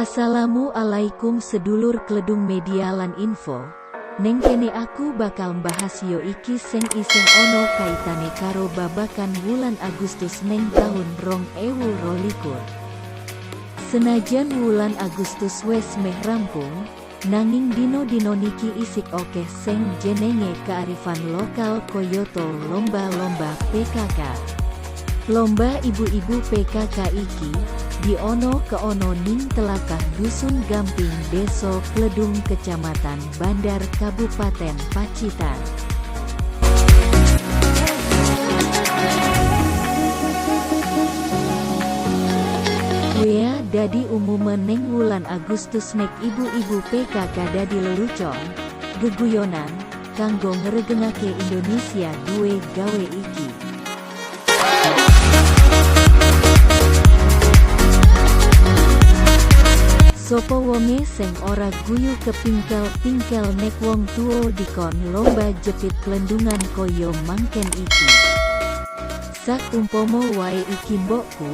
Assalamualaikum sedulur Kledung Media lan Info. Neng kene aku bakal mbahas yo iki sing iseng ono kaitane karo babakan wulan Agustus neng tahun 2022. Senajan wulan Agustus wes meh rampung, nanging dino-dino niki isik okeh sing jenenge kearifan lokal koyoto lomba-lomba PKK. Lomba ibu-ibu PKK iki diono ke ono ning telakah dusun Gamping Deso Kledung Kecamatan Bandar Kabupaten Pacitan. Wea dadi umume neng wulan Agustus nek ibu-ibu PKK dadi lelucon, geguyonan, kanggo ngregengake Indonesia duwe gawe iki. Sopo wonge sing ora guyu kepingkel-pingkel nek wong tuwa dikon lomba jepit klendungan koyo mangken iki. Sak umpomo wae iki mbokku,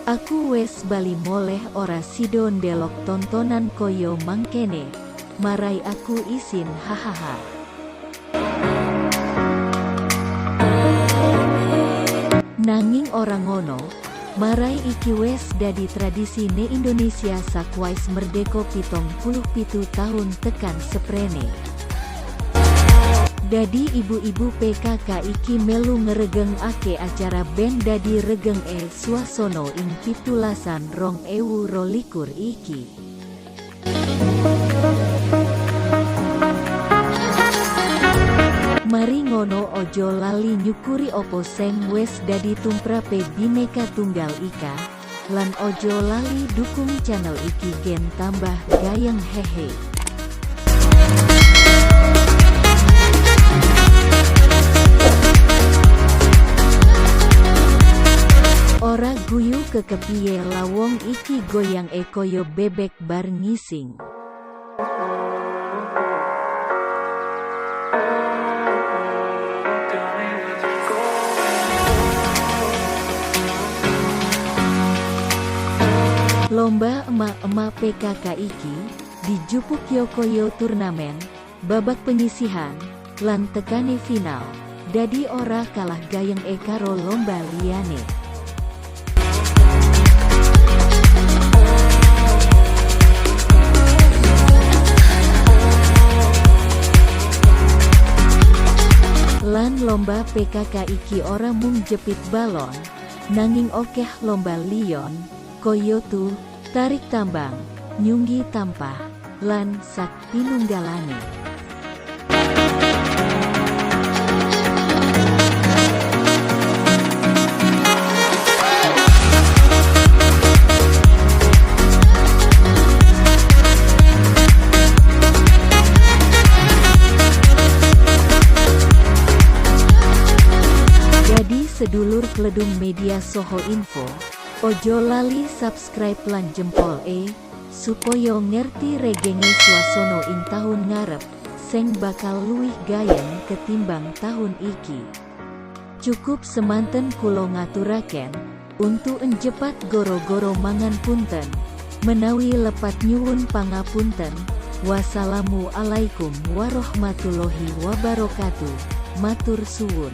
aku wes bali moleh ora sido ndelok tontonan koyo mangkene, marai aku isin hahaha. Nanging orang ngono, marai iki wes dadi tradisi ne Indonesia sakwais merdeko 77 tahun tekan seprene. Dadi ibu-ibu PKK iki melu ngeregeng ake acara band dadi regeng suasono ing 17/2022 iki. Mari ngono ojo lali nyukuri opo seng wes dadi tumrape Bhinneka Tunggal Ika, lan ojo lali dukung channel iki gen tambah gayeng hehe. Ora guyu kekepiye lawong iki goyang koyo bebek bar ngising. Lomba emak-emak PKK iki dijupuk koyo turnamen, babak penyisihan, lan tekane final, dadi ora kalah gayeng karo lomba liyane. Lan lomba PKK iki ora mung jepit balon, nanging okeh lomba liyon, koyotu, tarik tambang, nyunggi tampah, lan sak pinunggalane. Jadi sedulur Kledung Media Soho Info, ojo lali subscribe lan jempol supaya ngerti regenge suasono ing tahun ngarep, sing bakal luwih gayeng ketimbang tahun iki. Cukup semanten kulo ngaturaken, untuk enjepat goro-goro mangan punten, menawi lepat nyuwun pangapunten. Wassalamualaikum warahmatullahi wabarakatuh, matur suwun.